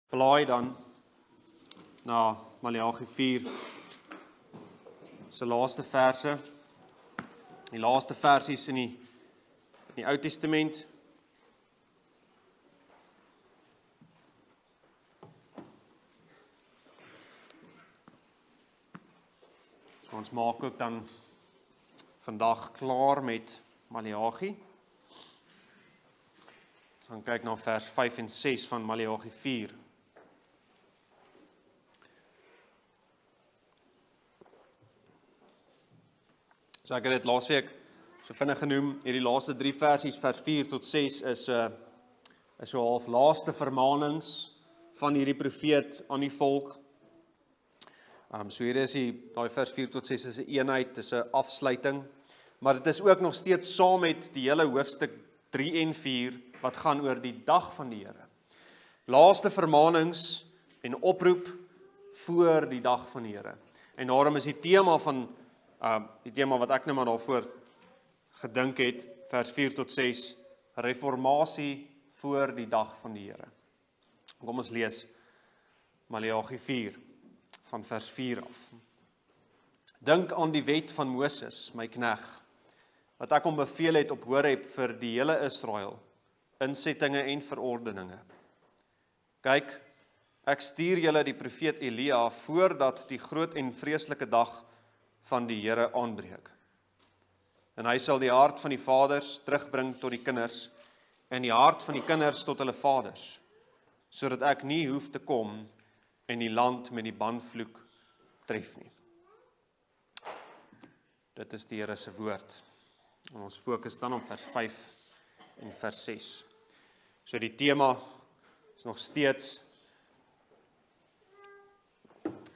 Blaai dan na Maleagi 4 se laaste verse. Die laaste versies in die Ou Testament. So ons maak ook dan vandag klaar met Maleagi. Ons gaan kyk na vers 5 en 6 van Maleagi 4. So ek het dit laasweek so vinnig genoem, hierdie laaste 3 versies, vers 4 tot 6 is so half laaste vermaanings van hierdie profeet aan die volk. So hier is daai vers 4 tot 6 is 'n eenheid, dis 'n afsluiting, maar dit is ook nog steeds saam met die hele hoofstuk 3 en 4 wat gaan oor die dag van die Here. Laaste vermaanings en oproep voor die dag van die Here. En daarom is die tema wat ek nou maar daarvoor gedink het, vers 4 tot 6, reformatie voor die dag van die Here. Kom ons lees Maleagi 4, van vers 4 af. Dink aan die wet van Moses, my knegg, wat ek hom beveel het op Horeb vir die hele Israel, insettinge en verordeninge. Kyk, ek stuur julle die profeet Elia voordat die groot en vreeslike dag van die Here aanbreek. En hy sal die hart van die vaders terugbring tot die kinders en die hart van die kinders tot hulle vaders, sodat ek nie hoef te kom en die land met die banvloek tref nie. Dit is die Here se woord. En ons fokus dan op vers 5 en vers 6. So die tema is nog steeds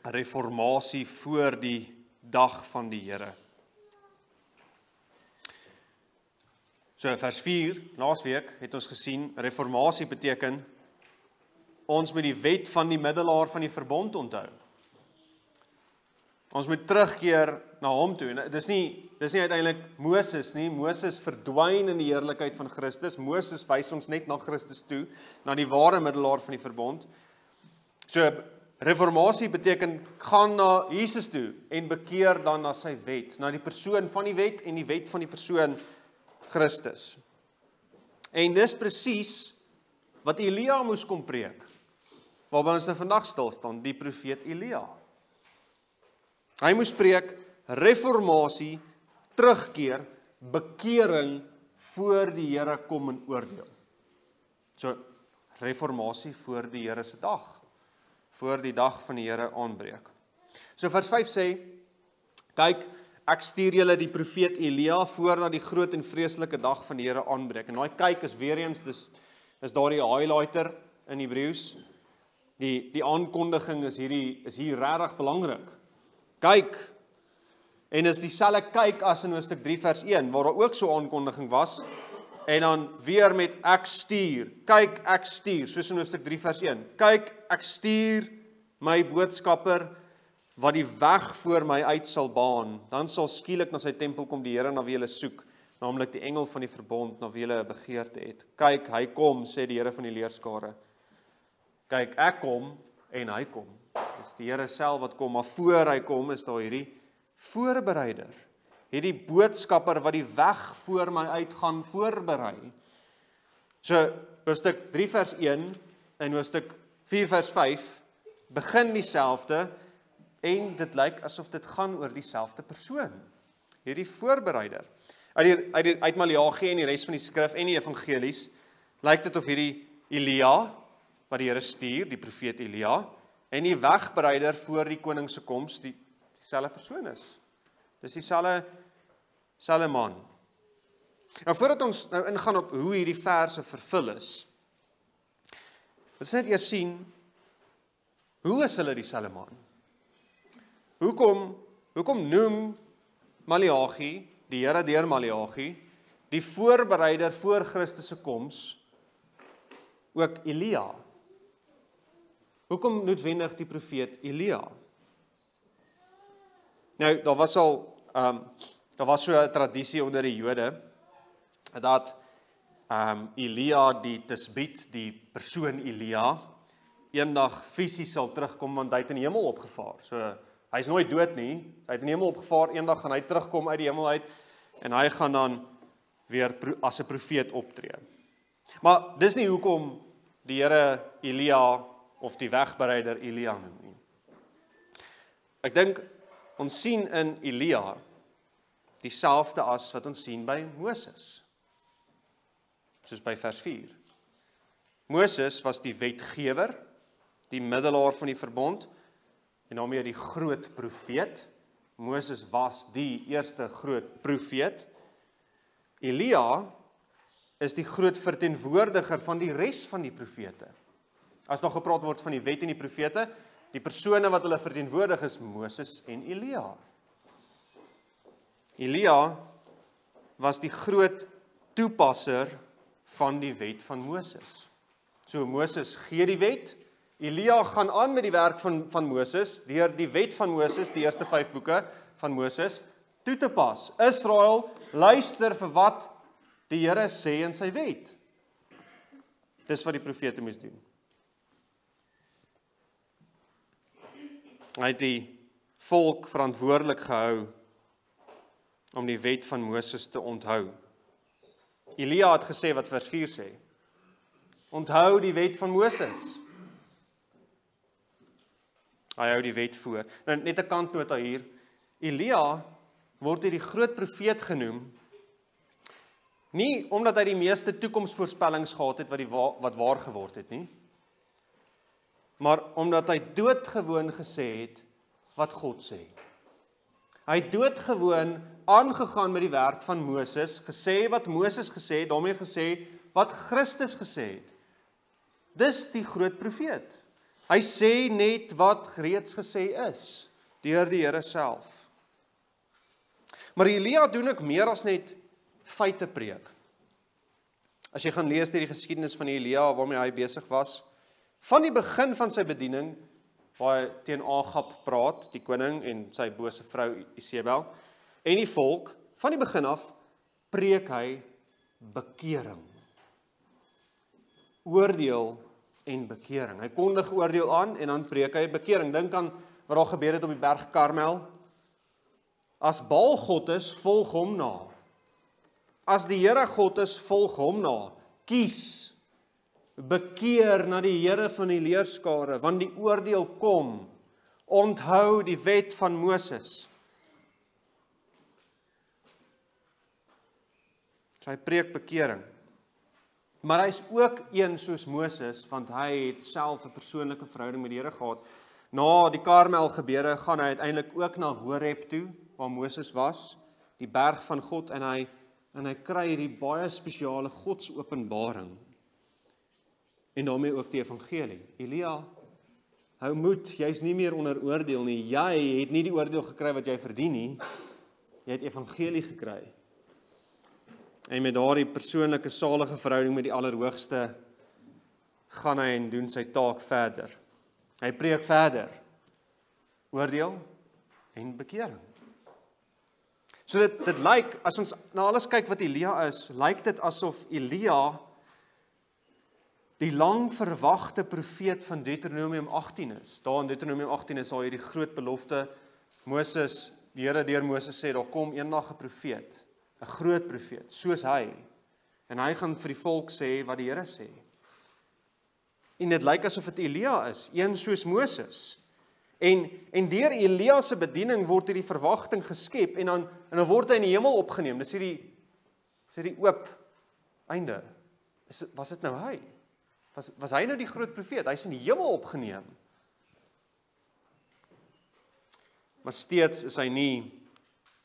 reformatie voor die dag van die Here. So vers 4, laasweek het ons gesien, reformatie beteken ons moet die wet van die middelaar van die verbond onthou. Ons moet terugkeer na hom toe. Dis nie uiteindelik Moses nie. Moses verdwyn in die heerlikheid van Christus. Moses wys ons net na Christus toe, na die ware middelaar van die verbond. So reformatie beteken gaan na Jesus toe en bekeer dan na sy wet, na die persoon van die wet en die wet van die persoon Christus. En dis presies wat Elia moes kom preek, waarby ons nou vandag stil staan, die profeet Elia. Hy moes preek reformatie, terugkeer, bekering voor die Here kom en oordeel. So reformatie voor die Here se dag, voor die dag van die Here aanbreek. So vers 5 sê, kyk, ek stuur julle die profeet Elia voordat die groot en vreeslike dag van die Here aanbreek. En daai kyk is weer eens, is daar die highlighter in Hebreëus. Die aankondiging is hier regtig belangrik. Kyk, en is dieselfde kyk as in hoofstuk 3 vers 1, waar daar ook so aankondiging was, en dan weer met ek stuur, kyk ek stuur, soos in hoofstuk 3 vers 1, kyk ek stuur my boodskapper, wat die weg voor my uit sal baan, dan sal skielik na sy tempel kom die Here na wie hulle soek, naamlik die engel van die verbond, na wie hulle begeerte het. Kyk, hy kom, sê die Here van die leerskare. Kyk, ek kom en hy kom. Dis die Here self wat kom, maar voor hy kom is daar hierdie voorbereider, hierdie boodskapper wat die weg voor my uit gaan voorberei. So, hoofstuk 3 vers 1 en hoofstuk 4 vers 5 begin dieselfde en dit lyk asof dit gaan oor dieselfde persoon, hierdie voorbereider. Uit Maleagi en die res van die skrif en die evangelies lyk dit of hierdie Elia wat die Here stuur, die profeet Elia, en die wegbereider voor die koning se koms dieselfde persoon is. Dis dieselfde man. Nou voordat ons nou ingaan op hoe hierdie verse vervul is, wil ons net eers sien, hoe is hulle dieselfde man? Hoekom noem Maleagi, die Here deur Maleagi, die voorbereider voor Christus se koms, ook Elia? Hoekom noodwendig die profeet Elia? Nou, daar was so 'n tradisie onder die Jode, dat Elia die Tisbiet, die persoon Elia, eendag fisies sal terugkom, want hy het in die hemel opgevaar. So, hy is nooit dood nie, hy het in die hemel opgevaar, eendag gaan hy terugkom uit die hemel uit, en hy gaan dan weer as 'n profeet optree. Maar dis nie hoekom die Here Elia of die wegbereider Elia noem nie. Ek dink ons sien in Elia dieselfde as wat ons sien by Moses. Soos by vers 4. Moses was die wetgewer, die middelaar van die verbond, en daarmee die groot profeet. Moses was die eerste groot profeet. Elia is die groot verteenwoordiger van die res van die profete. As nog gepraat word van die wet en die profete, die persone wat hulle verteenwoordig is Moses en Elia. Elia was die groot toepasser van die wet van Moses. So Moses gee die wet, Elia gaan aan met die werk van Moses, deur die wet van Moses, die eerste 5 boeke van Moses, toe te pas. Israel, luister vir wat die Here sê in sy wet. Dis wat die profete moes doen. Hy het die volk verantwoordelik gehou om die wet van Moses te onthou. Elia het gesê wat vers 4 sê. Onthou die wet van Moses. Hy hou die wet voor. Nou net 'n kantnota hier. Elia word hier die groot profeet genoem, nie omdat hy die meeste toekomsvoorspellings gehad het wat waar geword het nie, maar omdat hy doodgewoon gesê het wat God sê. Hy het doodgewoon aangegaan met die werk van Moses, gesê wat Moses gesê het, daarmee gesê wat Christus gesê het. Dis die groot profeet. Hy sê net wat reeds gesê is, deur die Here self. Maar Elia doen ook meer as net feite preek. As jy gaan lees deur die geskiedenis van Elia waarmee hy besig was, van die begin van sy bediening, waar hy teen Agab praat, die koning en sy bose vrou Isebel, en die volk, van die begin af, preek hy bekering. Oordeel en bekering. Hy kondig oordeel aan en dan preek hy bekering. Dink aan wat daar gebeur het op die berg Karmel. As Baal God is, volg hom na. As die Here God is, volg hom na. Kies, bekeer na die Here van die leerskare, want die oordeel kom. Onthou die wet van Moses. So hy preek bekering. Maar hy is ook een soos Moses, want hy het self 'n persoonlike verhouding met die Here gehad. Na die Karmel gebeure gaan hy uiteindelik ook na Horeb toe, waar Moses was, die berg van God, en hy kry hierdie baie spesiale Godsopenbaring. En daarmee ook die evangelie. Elia, hou moed, jy's nie meer onder oordeel nie. Jy het nie die oordeel gekry wat jy verdien nie. Jy het evangelie gekry. En met daardie persoonlike salige verhouding met die Allerhoogste gaan hy en doen sy taak verder. Hy preek verder. Oordeel en bekering. So dit lyk, as ons na alles kyk wat Elia is, lyk dit asof Elia die lang verwagte profeet van Deuteronomium 18 is. Daar in Deuteronomium 18 is daar hierdie groot belofte, Moses, die Here deur Moses sê, daar kom eendag 'n profeet, 'n groot profeet, soos hy, en hy gaan vir die volk sê wat die Here sê. En dit lyk asof dit Elia is, een soos Moses. En deur Elia se bediening word hierdie verwagting geskep, en dan word hy in die hemel opgeneem. Dis hierdie oop einde. Was dit nou hy? Was hy nou die groot profeet? Hy's in die hemel opgeneem. Maar steeds is hy nie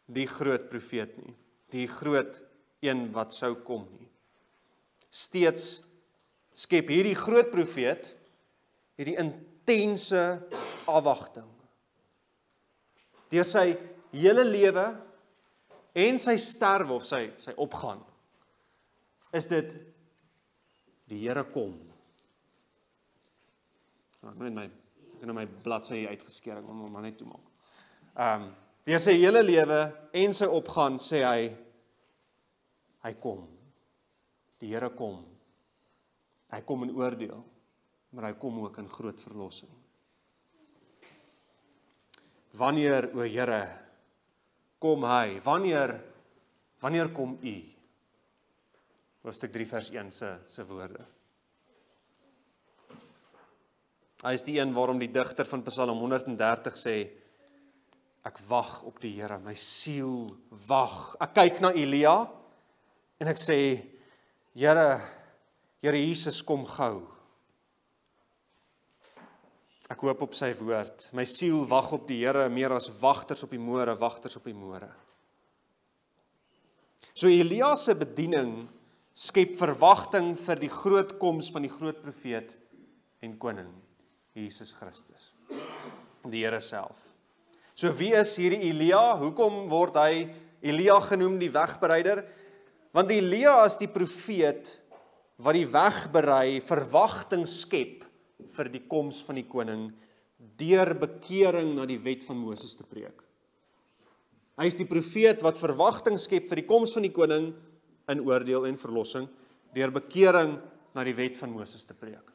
die groot profeet nie. Die groot een wat sou kom nie. Steeds skep hierdie groot profeet hierdie intense afwagting. Deur sy hele lewe en sy sterwe of sy opgaan, is dit die Here kom. Ek het my bladsy uitgeskeer, ek wil hom net toemaak. Deur sy hele lewe en sy opgaan sê hy kom. Die Here kom. Hy kom in oordeel. maar hy kom ook in groot verlossing. Wanneer, o Here, kom hy? Wanneer kom u? Hoofstuk 3 vers 1 se woorde. Hy is die een waarom die digter van Psalm 130 sê, ek wag op die Here, my siel wag. Ek kyk na Elia en ek sê, Here Jesus, kom gou. Ek hoop op sy woord. My siel wag op die Here meer as wagters op die môre, wagters op die môre. So Elia se bediening skep verwagting vir die groot koms van die groot profeet en koning, Jesus Christus, die Here self. So wie is hierdie Elia? Hoekom word hy Elia genoem, die wegbereider? Want Elia is die profeet wat die weg berei, verwagting skep vir die koms van die koning, deur bekering na die wet van Moses te preek. Hy is die profeet wat verwagting skep vir die koms van die koning in oordeel en verlossing, deur bekering na die wet van Moses te preek.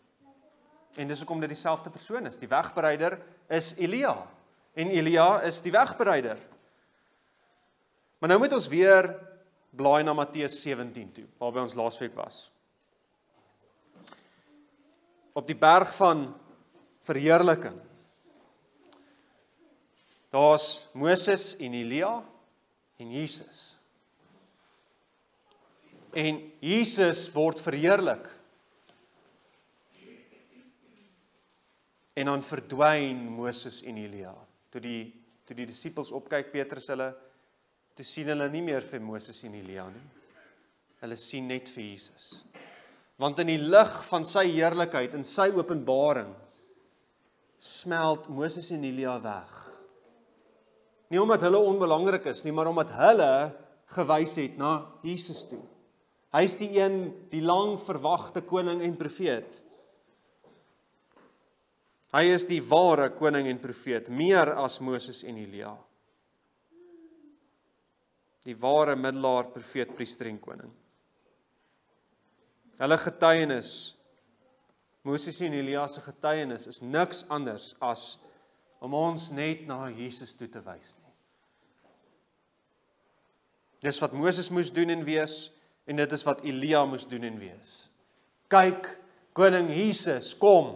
En dis hoekom dit dieselfde persoon is. Die wegbereider is Elia, en Elia is die wegbereider. Maar nou moet ons weer blaai na Matteus 17 toe, waarby ons laasweek was. Op die berg van verheerliking. Daar's Moses en Elia en Jesus. En Jesus word verheerlik. En dan verdwyn Moses en Elia. Toe die disippels opkyk, Petrus toe sien hulle nie meer vir Moses en Elia nie. Hulle sien net vir Jesus. Want in die lig van sy heerlikheid, in sy openbaring, smelt Moses en Elia weg. Nie omdat hulle onbelangrik is nie, maar omdat hulle gewys het na Jesus toe. Hy is die een, die lang verwagte koning en profeet. Hy is die ware koning en profeet, meer as Moses en Elia. Die ware middelaar, profeet, priester en koning. Hulle getuienis, Moses en Elia se getuienis, is niks anders as om ons net na Jesus toe te wys nie. Dis wat Moses moes doen en wees, en dit is wat Elia moes doen en wees. Kyk, koning Jesus, kom.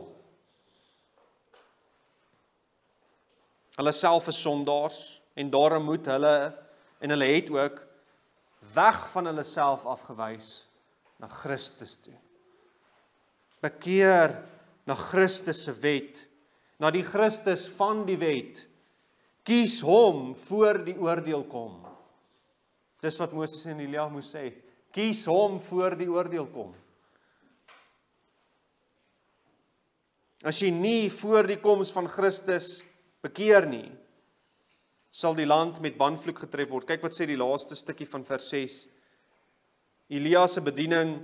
Hulle self is sondaars, en daarom moet hulle, en hulle het ook, weg van hulle self afgewys, na Christus toe. Bekeer na Christus se wet, na die Christus van die wet. Kies hom voor die oordeel kom. Dis wat Moses en Elia moes sê. Kies hom voor die oordeel kom. As jy nie voor die koms van Christus bekeer nie, sal die land met banvloek getref word. Kyk wat sê die laaste stukkie van vers 6. Elia se bediening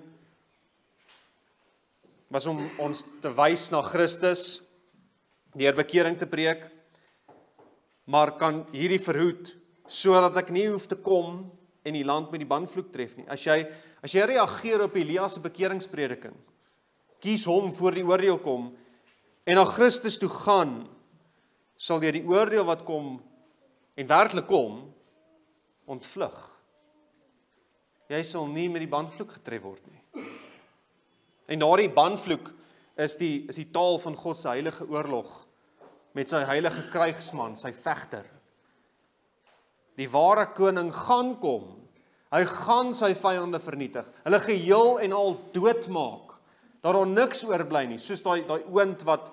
was om ons te wys na Christus, deur bekering te preek, maar kan hierdie verhoed, sodat ek nie hoef te kom en die land met die banvloek tref nie. As jy reageer op Elia se bekeringsprediking, kies hom voor die oordeel kom, en na Christus toe gaan, sal jy die oordeel wat kom, en werklik kom, ontvlug. Jy sal nie met die banvloek getref word nie. En daardie banvloek is die taal van God se heilige oorlog, met sy heilige krygsman, sy vegter. Die ware koning gaan kom, hy gaan sy vyande vernietig, hulle geheel en al doodmaak, dat daar niks oorbly nie, soos daai oond wat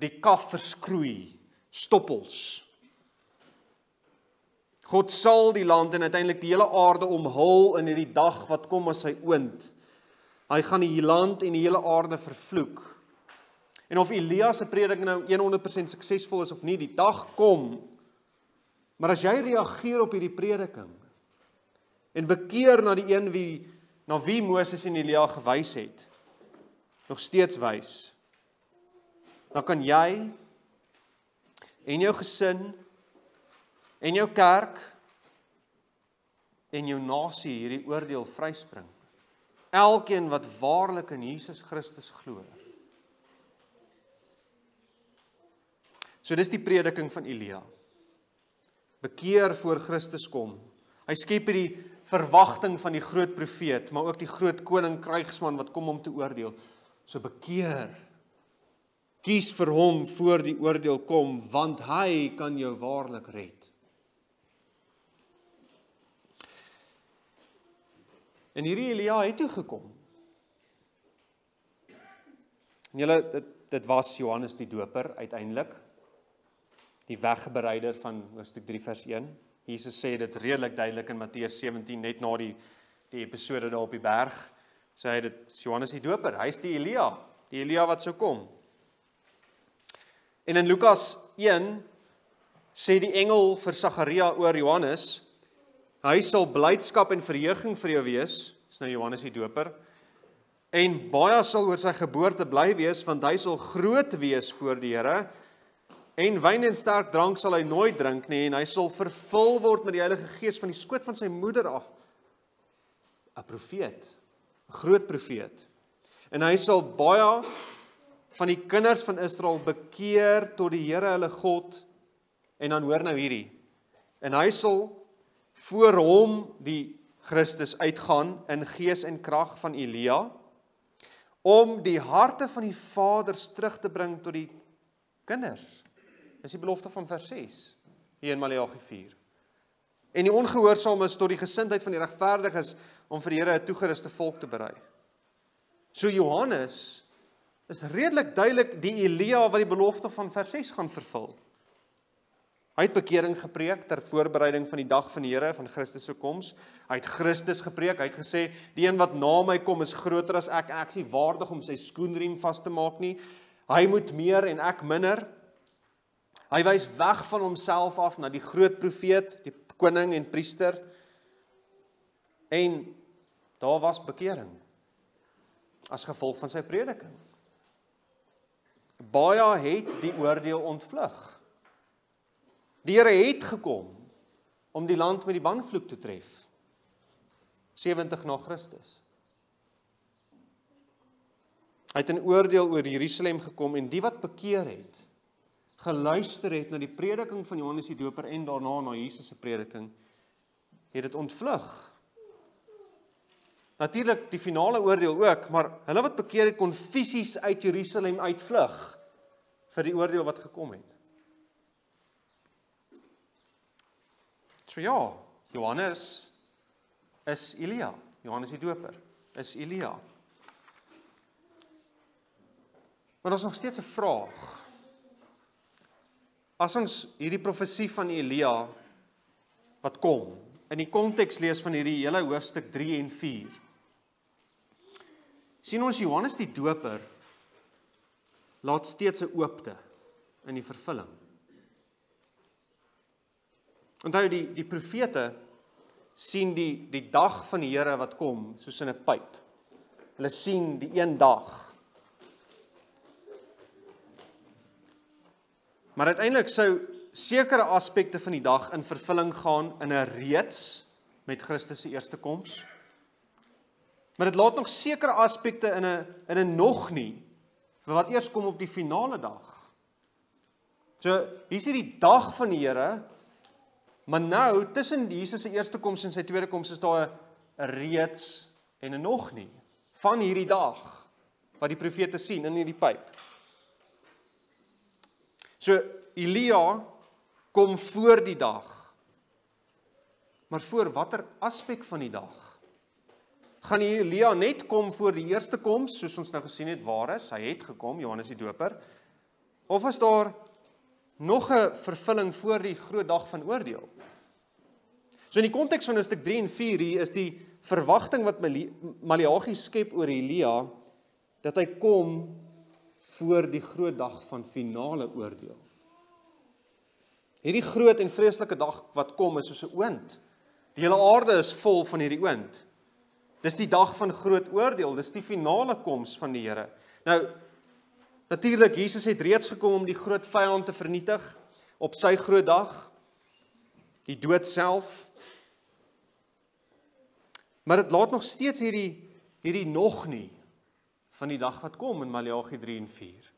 die kaf verskroei, stoppels. God sal die land en uiteindelik die hele aarde omhul in hierdie dag wat kom as sy oond. Hy gaan die land en die hele aarde vervloek. En of Elia se prediking nou 100% suksesvol is of nie, die dag kom. Maar as jy reageer op hierdie prediking en bekeer na die een na wie Moses en Elia gewys het, nog steeds wys, dan kan jy en jou gesin en jou kerk en jou nasie hierdie oordeel vryspring. Elkeen wat waarlik in Jesus Christus glo. So dis die prediking van Elia. Bekeer voor Christus kom. Hy skep hierdie verwagting van die groot profeet, maar ook die groot koning krygsman wat kom om te oordeel. So bekeer. Kies vir hom voor die oordeel kom, want hy kan jou waarlik red. En hierdie Elia het toe gekom. En julle, dit was Johannes die Doper uiteindelik, die wegbereider van hoofstuk 3 vers 1. Jesus sê dit redelik duidelik in Matteus 17, net na die episode daar op die berg, sê hy dit is Johannes die Doper, hy is die Elia wat sou kom. En in Lukas 1 sê die engel vir Sagaria oor Johannes, hy sal blydskap en verheuging vir jou wees, is nou Johannes die Doper, en baie sal oor sy geboorte bly wees, want hy sal groot wees voor die Here, en wyn en sterk drank sal hy nooit drink nie, en hy sal vervul word met die Heilige Gees van die skoot van sy moeder af. 'n Profeet, 'n groot profeet. En hy sal baie van die kinders van Israel bekeer tot die Here hulle God, en dan hoor nou hierdie, en hy sal voor hom die Christus uitgaan in gees en krag van Elia, om die harte van die vaders terug te bring tot die kinders. Dis die belofte van vers 6, hier in Maleagi 4. En die ongehoorsaames tot die gesindheid van die regverdiges, om vir die Here 'n toegeruste volk te berei. So Johannes is redelik duidelik die Elia wat die belofte van vers 6 gaan vervul. Hy het bekering gepreek ter voorbereiding van die dag van die Here, van Christus se koms. Hy het Christus gepreek, hy het gesê, die een wat na my kom is groter as ek is nie waardig om sy skoenriem vas te maak nie. Hy moet meer en ek minder. Hy wys weg van homself af na die groot profeet, die koning en priester. En daar was bekering as gevolg van sy prediking. Baie het die oordeel ontvlug. Die Here het gekom om die land met die banvloek te tref. 70 na Christus. Hy het in oordeel oor Jerusalem gekom en die wat bekeer het, geluister het na die prediking van Johannes die Doper en daarna na Jesus se prediking, het dit ontvlug. Natuurlik die finale oordeel ook, maar hulle wat bekeer het kon fisies uit Jerusalem uitvlug vir die oordeel wat gekom het. So ja, Johannes is Elia, Johannes die Doper is Elia. Maar daar is nog steeds 'n vraag. As ons hierdie profesie van Elia wat kom, in die konteks lees van hierdie hele hoofstuk 3 en 4, sien ons Johannes die Doper laat steeds 'n oopte in die vervulling. Onthou die profete sien die dag van die Here wat kom soos in 'n pyp. Hulle sien die een dag. Maar uiteindelik sou sekere aspekte van die dag in vervulling gaan in 'n reeds met Christus se eerste koms. Maar dit laat nog sekere aspekte in 'n nog nie vir wat eers kom op die finale dag. So hier is die dag van die Here. Maar nou, tussen Jesus se eerste koms en sy tweede koms is daar 'n reeds en 'n nog nie van hierdie dag wat die profete sien in hierdie pyp. So Elia kom voor die dag. Maar voor watter aspek van die dag? Gaan Elia net kom voor die eerste koms, soos ons nou gesien het waar is, hy het gekom, Johannes die Doper, of is daar nog 'n vervulling voor die groot dag van oordeel? So in die konteks van hoofstuk 3 en 4 hier is die verwagting wat Maleagi skep oor Elia, dat hy kom voor die groot dag van finale oordeel. Hierdie groot en vreeslike dag wat kom is soos 'n oond. Die hele aarde is vol van hierdie oond. Dis die dag van groot oordeel, dis die finale koms van die Here. Nou, natuurlik, Jesus het reeds gekom om die groot vyand te vernietig op sy groot dag, die dood self. Maar dit laat nog steeds hierdie nog nie van die dag wat kom in Maleagi 3 en 4.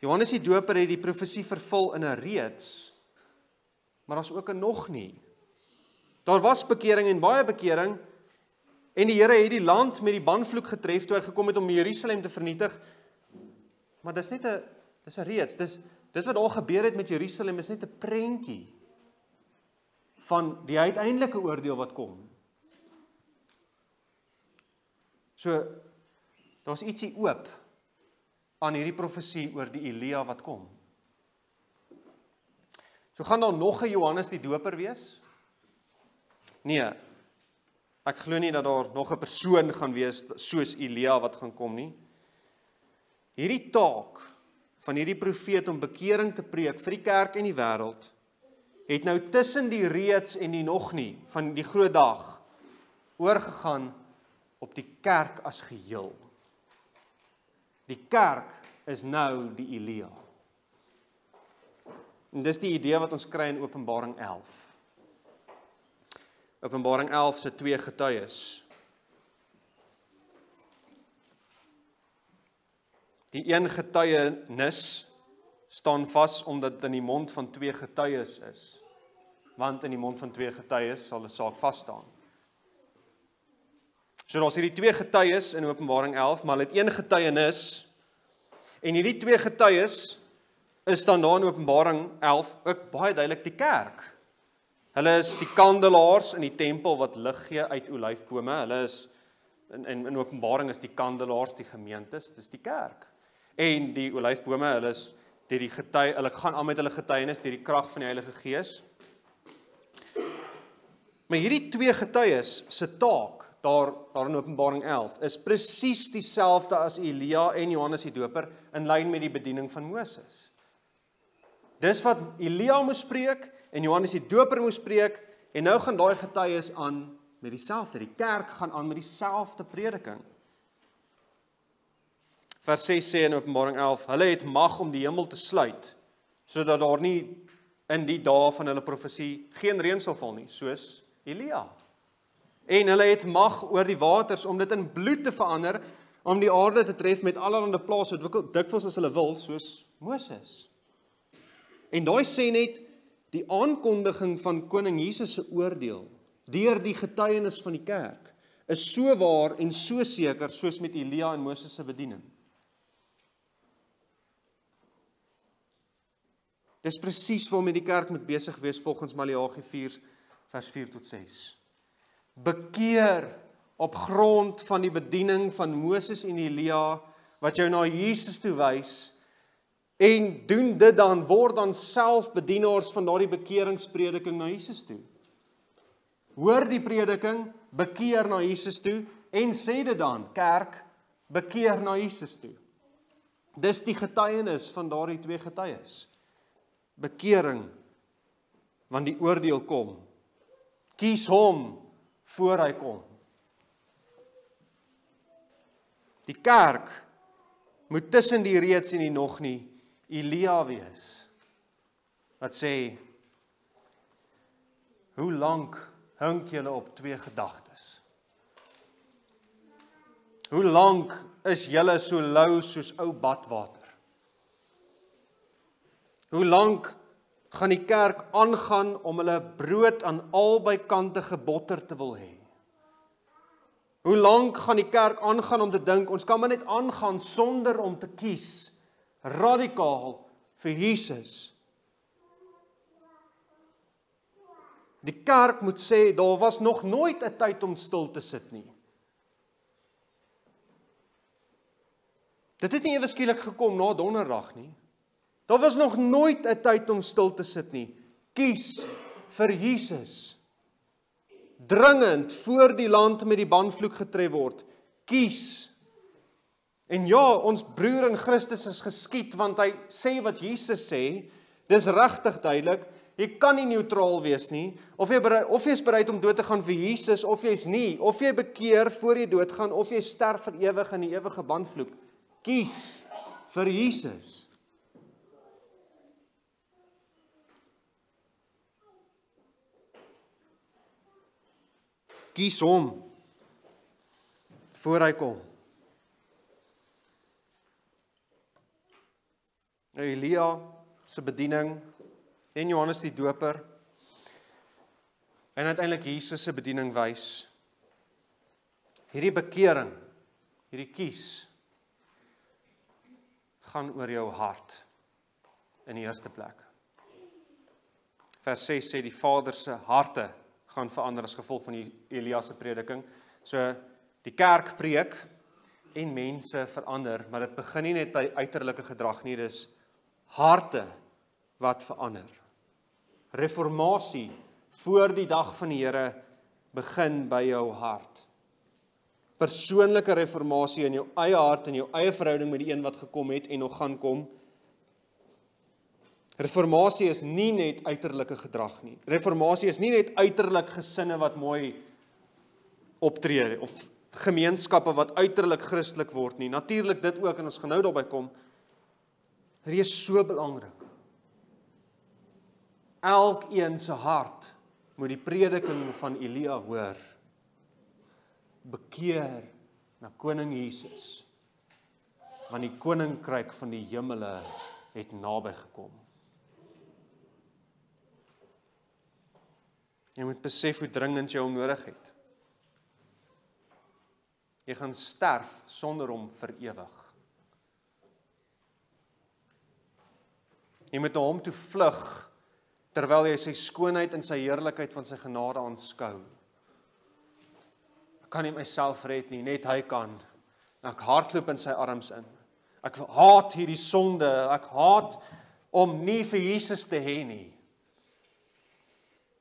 Johannes die Doper het die profesie vervul in 'n reeds, maar daar's ook 'n nog nie. Daar was bekering en baie bekering, en die Here het die land met die banvloek getref toe hy gekom het om Jerusalem te vernietig, maar dis net 'n reeds, dis wat daar gebeur het met Jerusalem is net 'n prentjie van die uiteindelike oordeel wat kom. So, daar's ietsie oop aan hierdie profesie oor die Elia wat kom. So gaan daar nog 'n Johannes die Doper wees? Nee, ek glo nie dat daar nog 'n persoon gaan wees soos Elia wat gaan kom nie. Hierdie taak van hierdie profeet om bekering te preek vir die kerk en die wêreld, het nou tussen die reeds en die nog nie van die groot dag oorgegaan op die kerk as geheel. Die kerk is nou die Elia. En dis die idee wat ons kry in Openbaring 11. Openbaring 11 se 2 getuies. Die een getuienis staan vas omdat dit in die mond van 2 getuies is. Want in die mond van 2 getuies sal 'n saak vas staan. So daar's hierdie 2 getuies in Openbaring 11, maar hulle het een getuienis, en hierdie 2 getuies is dan daar in Openbaring 11 ook baie duidelik die kerk. Hulle is die kandelaars in die tempel wat lig gee uit olyfbome. Hulle is in Openbaring is die kandelaars die gemeentes, dis die kerk. En die olyfbome, hulle gaan aan met hulle getuienis deur die krag van die Heilige Gees. Maar hierdie 2 getuies se taak daar in Openbaring 11 is presies dieselfde as Elia en Johannes die Doper in lyn met die bediening van Moses. Dis wat Elia moes preek en Johannes die Doper moes preek, en nou gaan daai getuies aan met dieselfde. Die kerk gaan aan met dieselfde prediking. Vers 6 sê in Openbaring 11, hulle het mag om die hemel te sluit, sodat daar nie in die dae van hulle profesie geen reën sal val nie, soos Elia. En hulle het mag oor die waters om dit in bloed te verander, om die aarde te tref met allerlei plase, dikwels as hulle wil, soos Moses. En daai sê net, die aankondiging van koning Jesus se oordeel, deur die getuienis van die kerk, is so waar en so seker, soos met Elia en Moses se bediening. Dis presies waarmee die kerk moet besig wees volgens Maleagi 4, vers 4 tot 6. Bekeer op grond van die bediening van Moses en Elia, wat jou na Jesus toe wys, en doen dit dan, word dan self bedienaars van daardie bekeringsprediking na Jesus toe. Hoor die prediking, bekeer na Jesus toe, en sê dit dan, kerk, bekeer na Jesus toe. Dis die getuienis van daardie 2 getuies. Bekering, want die oordeel kom. Kies hom voor hy kom. Die kerk moet tussen die reeds en die nog nie Elia wees, wat sê, hoe lank hink julle op 2 gedagtes? Hoe lank is julle so lou soos ou badwater? Hoe lank gaan die kerk aangaan om hulle brood aan albei kante gebotter te wil hê? Hoe lank gaan die kerk aangaan om te dink, ons kan maar net aangaan sonder om te kies, radikaal vir Jesus? Die kerk moet sê, daar was nog nooit 'n tyd om stil te sit nie. Dit het nie ewe skielik gekom na donderdag nie. Daar was nog nooit 'n tyd om stil te sit nie. Kies vir Jesus. Dringend voor die land met die banvloek getref word. Kies. En ja, ons broer in Christus is geskied, want hy sê wat Jesus sê. Dis regtig duidelik. Jy kan nie neutraal wees nie. Of jy is bereid om dood te gaan vir Jesus, of jy is nie. Of jy bekeer voor jy doodgaan, of jy sterf vir ewig in die ewige banvloek. Kies vir Jesus. Kies hom voor hy kom. Elia se bediening en Johannes die Doper en uiteindelik Jesus se bediening wys. Hierdie bekering, hierdie kies, gaan oor jou hart in die eerste plek. Vers 6 sê die Vader se harte gaan verander as gevolg van die Elia se prediking. So die kerk preek en mense verander, maar dit begin nie net by uiterlike gedrag nie, dis harte wat verander. Reformatie voor die dag van die Here begin by jou hart. Persoonlike reformatie in jou eie hart en jou eie verhouding met die een wat gekom het en nog gaan kom. Reformatie is nie net uiterlike gedrag nie. Reformatie is nie net uiterlik gesinne wat mooi optree of gemeenskappe wat uiterlik Christelik word nie. Natuurlik dit ook, en ons gaan nou daarby kom. Dit is so belangrik. Elkeen se hart moet die prediking van Elia hoor. Bekeer na koning Jesus, want die koninkryk van die hemele het naby gekom. Jy moet besef hoe dringend jy hom nodig het. Jy gaan sterf sonder hom vir ewig. Jy moet na hom toe vlug, terwyl jy sy skoonheid en sy heerlikheid van sy genade aanskou. Ek kan nie myself red nie, net hy kan. Ek hardloop in sy arms in. Ek haat hierdie sonde, ek haat om nie vir Jesus te hê nie.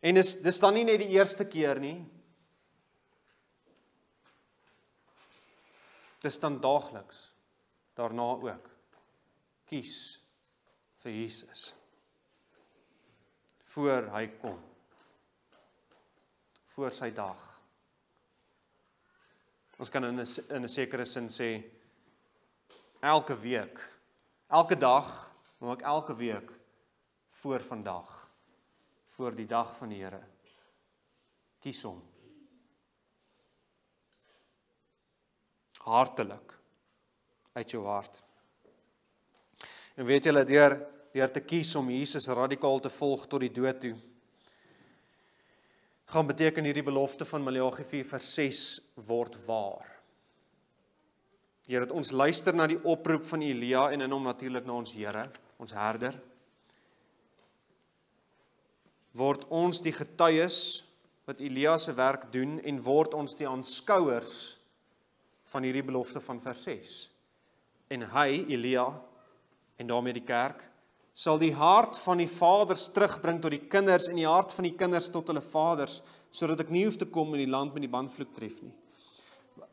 En dis dan nie net die eerste keer nie. Dis dan daagliks, daarna ook. Kies vir Jesus. Voor hy kom. Voor sy dag. Ons kan in 'n sekere sin sê, elke week, elke dag, maar ook elke week, voor vandag, voor die dag van die Here. Kies hom. Hartelik, uit jou hart. En weet julle, deur te kies om Jesus radikaal te volg tot die dood toe, gaan beteken hierdie belofte van Maleagi 4 vers 6 word waar. Here, dat ons luister na die oproep van Elia en in hom natuurlik na ons Here, ons herder, word ons die getuies wat Elia se werk doen en word ons die aanskouers van hierdie belofte van vers 6. En hy, Elia, en daarmee die kerk, sal die hart van die vaders terugbring tot die kinders en die hart van die kinders tot hulle vaders, sodat ek nie hoef te kom in die land met die bandvloek tref nie.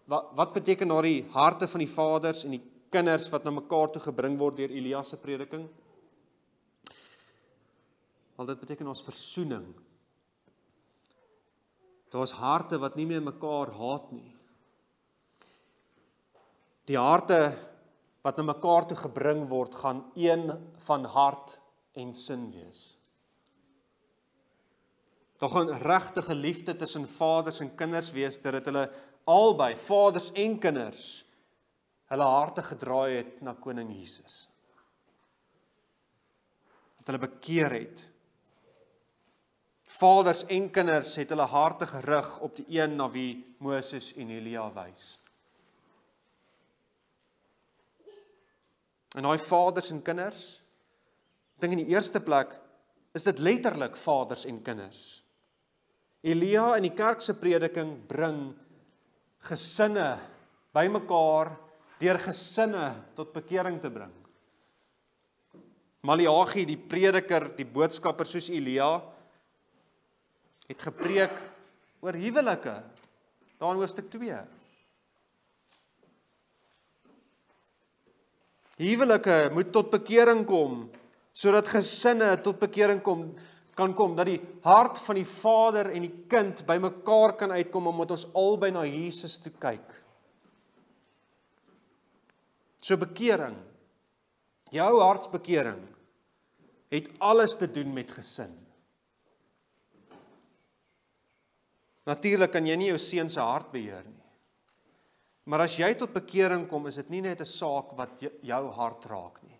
Wat beteken daar die harte van die vaders en die kinders wat na mekaar toe gebring word deur Elia se prediking? Al dit beteken ons versoening. Daar's harte wat nie meer mekaar haat nie. Die harte wat na mekaar toe gebring word, gaan een van hart en sin wees. Daar gaan regtige liefde tussen vaders en kinders wees, dat hulle albei, vaders en kinders, hulle harte gedraai het na koning Jesus. Dat hulle bekeer het. Vaders en kinders het hulle harte gerig op die een na wie Moses en Elia wys. En daai vaders en kinders, ek dink in die eerste plek, is dit letterlik vaders en kinders. Elia in die kerk se prediking bring gesinne bymekaar, deur gesinne tot bekering te bring. Maleagi, die prediker, die boodskapper soos Elia, het gepreek oor huwelike, daar in hoofstuk 2. Huwelike moet tot bekering kom, sodat gesinne tot bekering kan kom, dat die hart van die vader en die kind by mekaar kan uitkom, omdat ons albei na Jesus toe kyk. So bekering, jou hartsbekering, het alles te doen met gesin. Natuurlik kan jy nie jou seun se hart beheer nie. Maar as jy tot bekering kom, is dit nie net 'n saak wat jou hart raak nie.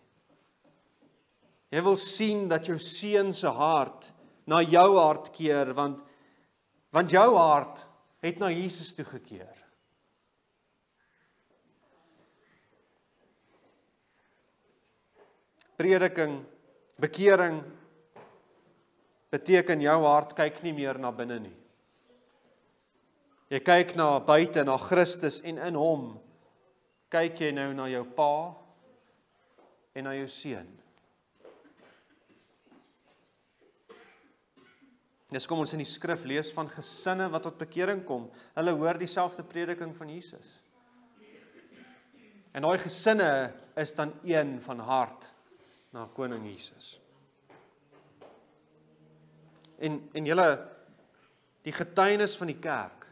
Jy wil sien dat jou seun se hart na jou hart keer, want jou hart het na Jesus toe gekeer. Prediking, bekering, beteken jou hart kyk nie meer na binne nie. Jy kyk na buite, na Christus, en in hom kyk jy nou na jou pa en na jou seun. Dis kom ons in die skrif lees van gesinne wat tot bekering kom. Hulle hoor dieselfde prediking van Jesus. En daai gesinne is dan een van hart na koning Jesus. En julle, die getuienis van die kerk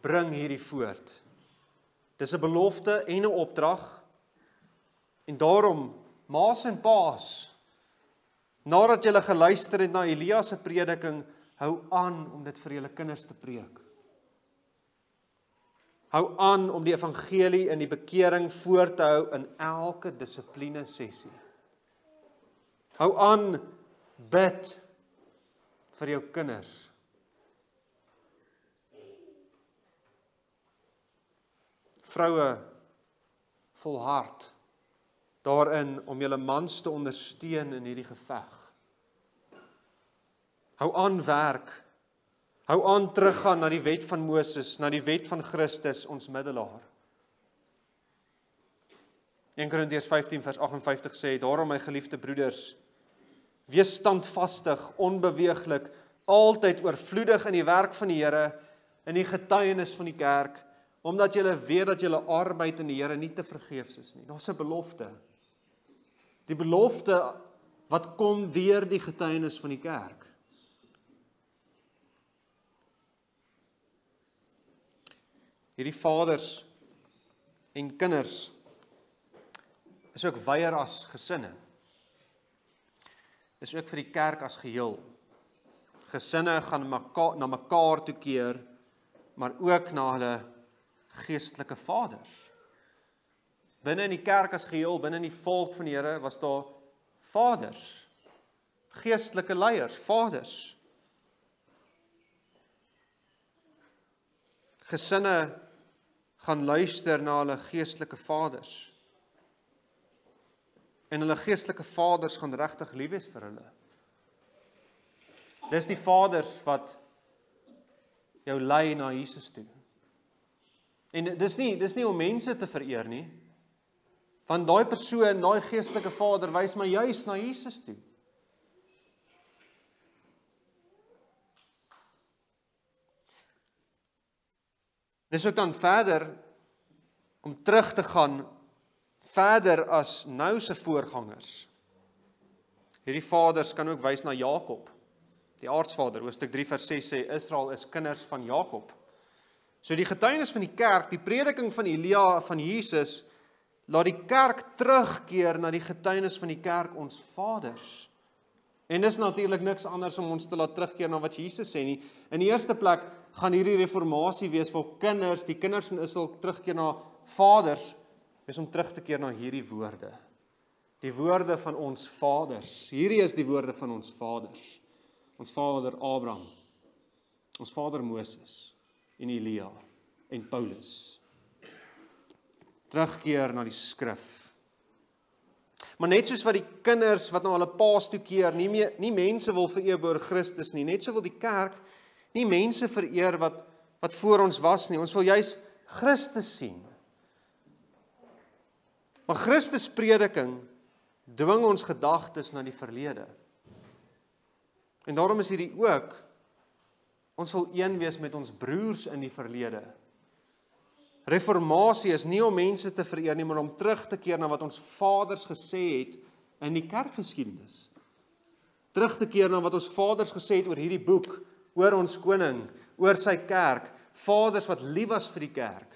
bring hierdie voort. Dis 'n belofte en 'n opdrag. En daarom, ma's en pa's, nadat julle geluister het na Elia se prediking, hou aan om dit vir julle kinders te preek. Hou aan om die evangelie en die bekering voor te hou in elke dissipline sessie. Hou aan bid vir jou kinders. Vroue, volhard daarin om julle mans te ondersteun in hierdie geveg. Hou aan werk. Hou aan teruggaan na die wet van Moses, na die wet van Christus, ons middelaar. 1 Korintiërs 15 vers 58 sê, daarom my geliefde broeders, wees standvastig, onbeweeglik, altyd oorvloedig in die werk van die Here, in die getuienis van die kerk, omdat julle weet dat julle arbeid in die Here nie te vergeefs is nie. Daar's 'n belofte. Die belofte wat kom deur die getuienis van die kerk. Hierdie vaders en kinders is ook weier as gesinne. Is ook vir die kerk as geheel. Gesinne gaan na mekaar toe keer, maar ook na hulle geestelike vaders. Binne in die kerk as geheel, binne in die volk van die Here, was daar vaders, geestelike leiers, vaders. Gesinne gaan luister na hulle geestelike vaders. En hulle geestelike vaders gaan regtig lief wees vir hulle. Dis die vaders wat jou lei na Jesus toe. En dis nie om mense te vereer nie, want daai persoon, daai geestelike vader wys my juis na Jesus toe. Dis ook dan verder om terug te gaan verder as nou se voorgangers. Hierdie vaders kan ook wys na Jakob, die aartsvader. Hoofstuk 3 vers 6 sê Israel is kinders van Jakob. So die getuienis van die kerk, die prediking van Elia van Jesus, laat die kerk terugkeer na die getuienis van die kerk, ons vaders. En dis natuurlik niks anders om ons te laat terugkeer na wat Jesus sê nie. In die eerste plek gaan hierdie reformatie wees vir kinders, die kinders van Israel terugkeer na vaders, is om terug te keer na hierdie woorde. Die woorde van ons vaders. Hierdie is die woorde van ons vaders. Ons vader Abraham, ons vader Moses en Elia en Paulus. Terugkeer na die skrif. Maar net soos wat die kinders wat na hulle paas toe keer, nie mense wil vereer oor Christus nie, net so wil die kerk nie mense vereer wat voor ons was nie. Ons wil juis Christus sien. Maar Christus prediking dwing ons gedagtes na die verlede. En daarom is hierdie ook, ons wil een wees met ons broers in die verlede. Reformatie is nie om mense te vereer nie, maar om terug te keer na wat ons vaders gesê het in die kerkgeskiedenis. Terug te keer na wat ons vaders gesê het oor hierdie boek, oor ons koning, oor sy kerk, vaders wat lief was vir die kerk.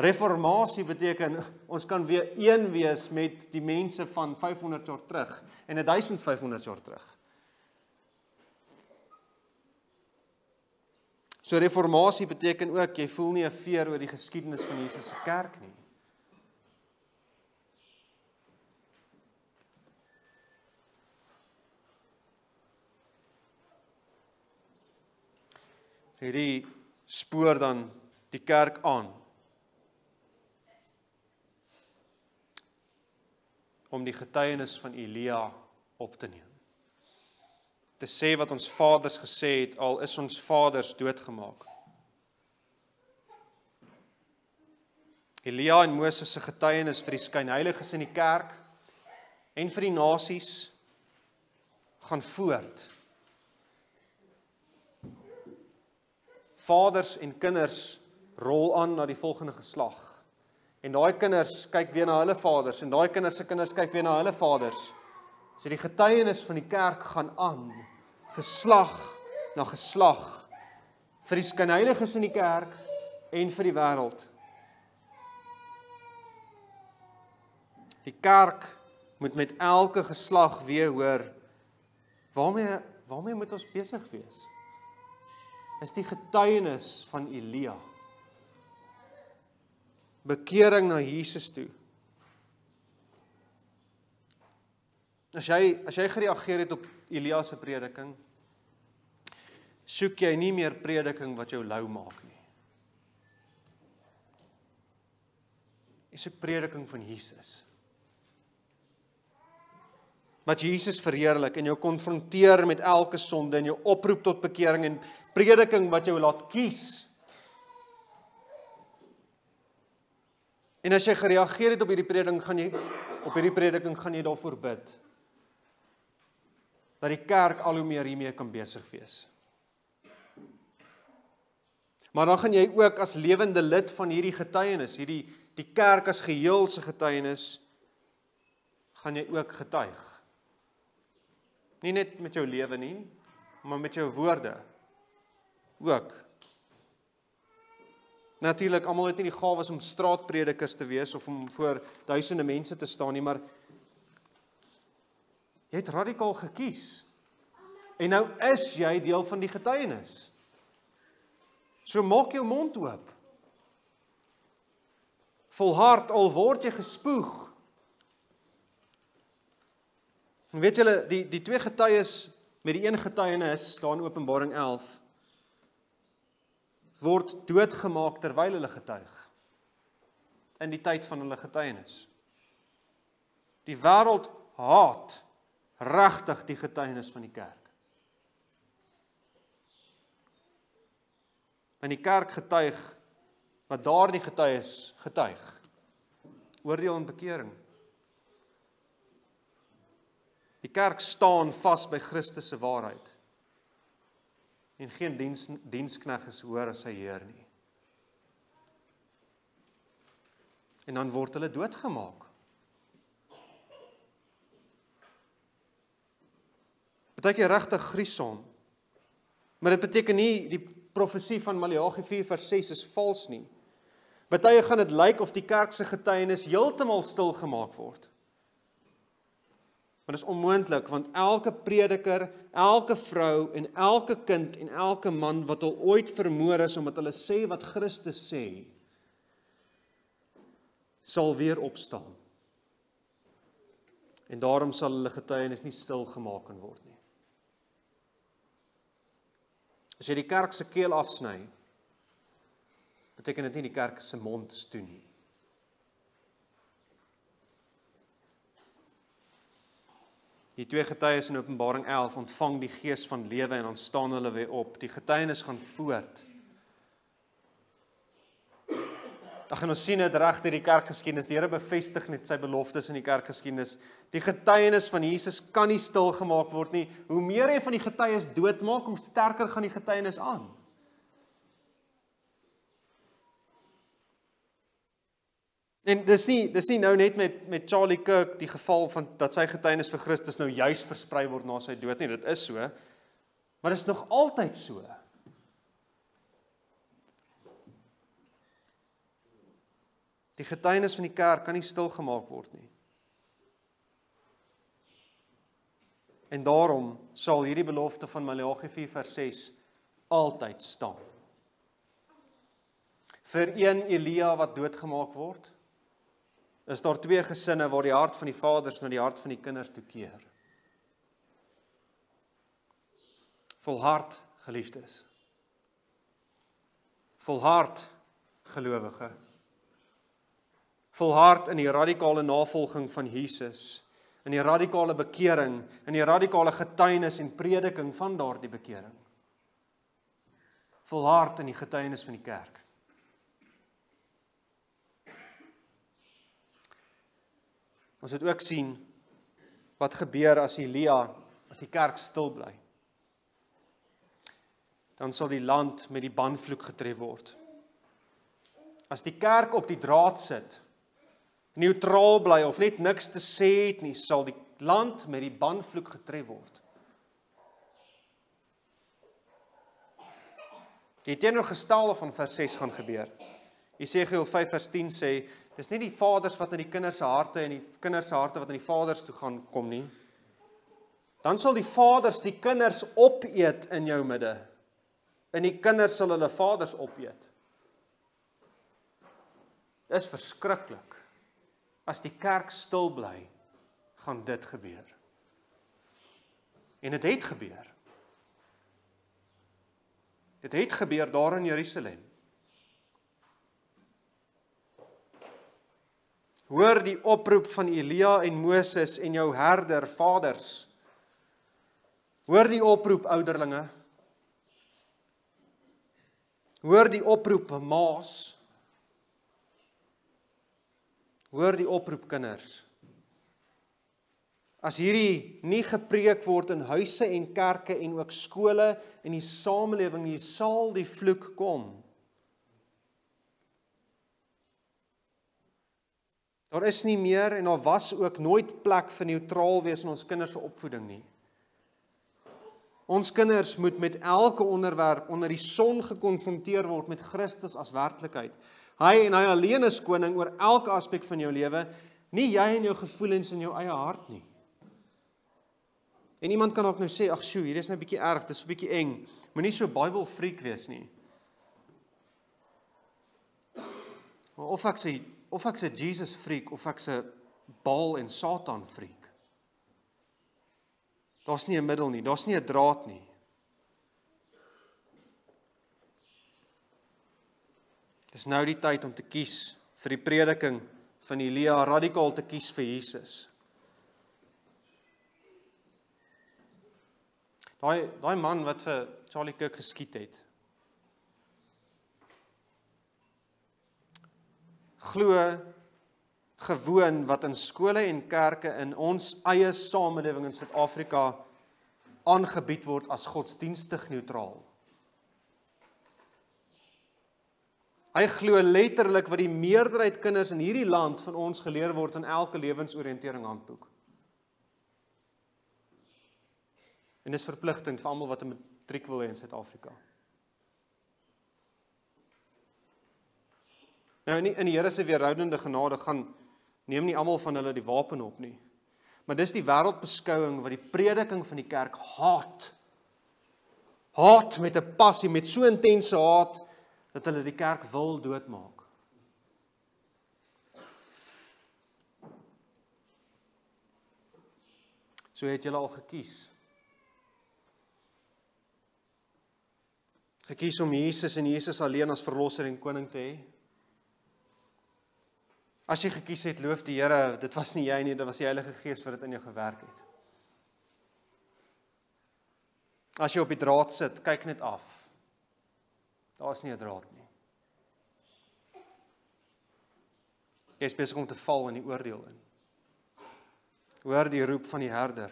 Reformatie beteken, ons kan weer een wees met die mense van 500 jaar terug en 1500 jaar terug. So reformatie beteken ook, jy voel nie 'n veer oor die geskiedenis van Jesus se kerk nie. hierdie spoor dan die kerk aan om die getuienis van Elia op te neem. Te sê wat ons vaders gesê het, al is ons vaders doodgemaak. Elia en Moses se getuienis vir die skynheiliges in die kerk en vir die nasies gaan voort. Vaders en kinders rol aan na die volgende geslag. En daai kinders kyk weer na hulle vaders en daai kinders se kinders kyk weer na hulle vaders. So die getuienis van die kerk gaan aan, geslag na geslag, vir die skynheiliges in die kerk en vir die wêreld. Die kerk moet met elke geslag weer hoor, waarmee moet ons besig wees? Is die getuienis van Elia. Bekering na Jesus toe. As jy gereageer het op Elia se prediking, soek jy nie meer prediking wat jou lou maak nie. Jy soek prediking van Jesus. Wat Jesus verheerlik en jou konfronteer met elke sonde en jou oproep tot bekering en prediking wat jou laat kies. En as jy gereageer het op hierdie prediking, gaan jy daarvoor bid. Dat die kerk al hoe meer hiermee kan besig wees. Maar dan gaan jy ook as lewende lid van hierdie getuienis, die kerk as geheel se getuienis, gaan jy ook getuig. Nie net met jou lewe nie, maar met jou woorde ook. Natuurlik, almal het nie die gawes om straatpredikers te wees of om voor duisende mense te staan nie, maar jy het radikaal gekies. En nou is jy deel van die getuienis. So maak jou mond oop. Volhard al word jy gespoeg. En weet julle, die twee getuies met die een getuienis, daar in Openbaring 11, word doodgemaak terwyl hulle getuig. In die tyd van hulle getuienis. Die wêreld haat regtig die getuienis van die kerk. En die kerk getuig wat daardie getuies getuig. Oordeel en bekering. Die kerk staan vas by Christus se waarheid. En geen dienskneg is hoër as sy Heer nie. En dan word hulle doodgemaak. Partykeer regtig gruisam. Maar dit beteken nie die profesie van Maleagi 4:6 is vals nie. Party gaan dit lyk of die kerk se getuienis heeltemal stil gemaak word. Maar dit is onmoontlik, want elke prediker, elke vrou en elke kind en elke man wat al ooit vermoor is omdat hulle sê wat Christus sê, sal weer opstaan. En daarom sal hulle getuienis nie stil gemaak kan word nie. As jy die kerk se keel afsny, beteken dit nie die kerk se mond is toe nie. Die twee getuies in Openbaring 11 ontvang die gees van lewe en dan staan hulle weer op. Die getuienis gaan voort. Ag, en ons sien dit reg deur die kerkgeskiedenis. Die Here bevestig net sy beloftes in die kerkgeskiedenis. Die getuienis van Jesus kan nie stil gemaak word nie. Hoe meer jy van die getuies doodmaak, hoe sterker gaan die getuienis aan. En dis nie nou net met Charlie Kirk die geval van dat sy getuienis vir Christus nou juis versprei word na sy dood nie, dit is so, maar dit is nog altyd so. Die getuienis van die kerk kan nie stil gemaak word nie. En daarom sal hierdie belofte van Maleagi 4:6 altyd staan. Vir een Elia wat doodgemaak word, is daar twee gesinne waar die hart van die vaders na die hart van die kinders toe keer. Volhard, geliefdes. Volhard, gelowige. Volhard in die radikale navolging van Jesus, in die radikale bekering, in die radikale getuienis en prediking van daardie bekering. Volhard in die getuienis van die kerk. Ons het ook sien wat gebeur as die kerk stil bly. Dan sal die land met die banvloek getref word. As die kerk op die draad sit, neutraal bly of net niks te sê het nie, sal die land met die banvloek getref word. Die teenoorgestelde van vers 6 gaan gebeur. Jesegiel 5 vers 10 sê, dis nie die vaders wat in die kinders se harte en die kinders se harte wat in die vaders toe gaan kom nie. Dan sal die vaders die kinders opeet in jou midde. En die kinders sal hulle vaders opeet. Dis verskriklik. As die kerk stil bly, gaan dit gebeur. En dit het gebeur. Dit het gebeur daar in Jerusalem. Hoor die oproep van Elia en Moses en jou herder, vaders. Hoor die oproep, ouderlinge. Hoor die oproep, maas. Hoor die oproep, kinders. As hierdie nie gepreek word in huise en kerke en ook skole en die samelewing nie, sal die vloek kom. Daar is nie meer en daar was ook nooit plek vir neutraal wees in ons kinders se opvoeding nie. Ons kinders moet met elke onderwerp onder die son gekonfronteer word met Christus as werklikheid. Hy en hy alleen is koning oor elke aspek van jou lewe, nie jy en jou gevoelens in jou eie hart nie. En iemand kan ook nou sê, ag sjoe, hier is nou 'n bietjie erg, dis 'n bietjie eng. Moenie so Bybelfreak wees nie. Maar of ek sê Jesus freak of ek sê Baal en Satan freak. Daar's nie 'n middel nie, daar's nie 'n draad nie. Dis nou die tyd om te kies vir die prediking van Elia, radikaal te kies vir Jesus. Daai man wat vir Charlie Kirk geskiet het. Glo gewoon wat in skole en kerke in ons eie samelewing in Suid-Afrika aangebied word as godsdienstig neutraal. Hy glo letterlik wat die meerderheid kinders in hierdie land van ons geleer word in elke lewensoriëntering handboek. En dis verpligtend vir almal wat 'n matriek wil hê in Suid-Afrika. Nou in die Here se weerhoudende genade neem nie almal van hulle die wapen op nie. Maar dis die wêreldbeskouing wat die prediking van die kerk haat. Haat met 'n passie, met so intense haat dat hulle die kerk wil doodmaak. So het julle al gekies. Gekies om Jesus en Jesus alleen as verlosser en koning te hê. As jy gekies het, loof die Here, dit was nie jy nie, dit was die Heilige Gees wat dit in jou gewerk het. As jy op die draad sit, kyk net af. Daar is nie 'n draad nie. Jy is besig om te val in die oordeel in. Hoor die roep van die herder.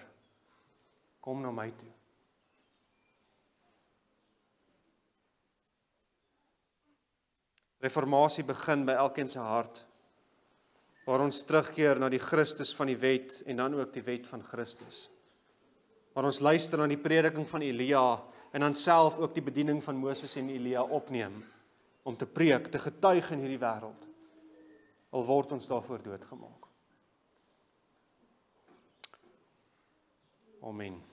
Kom na my toe. Reformatie begin by elkeen se hart, waar ons terugkeer na die Christus van die wet en dan ook die wet van Christus. Waar ons luister na die prediking van Elia en dan self ook die bediening van Moses en Elia opneem om te preek, te getuig in hierdie wêreld. Al word ons daarvoor doodgemaak. Amen.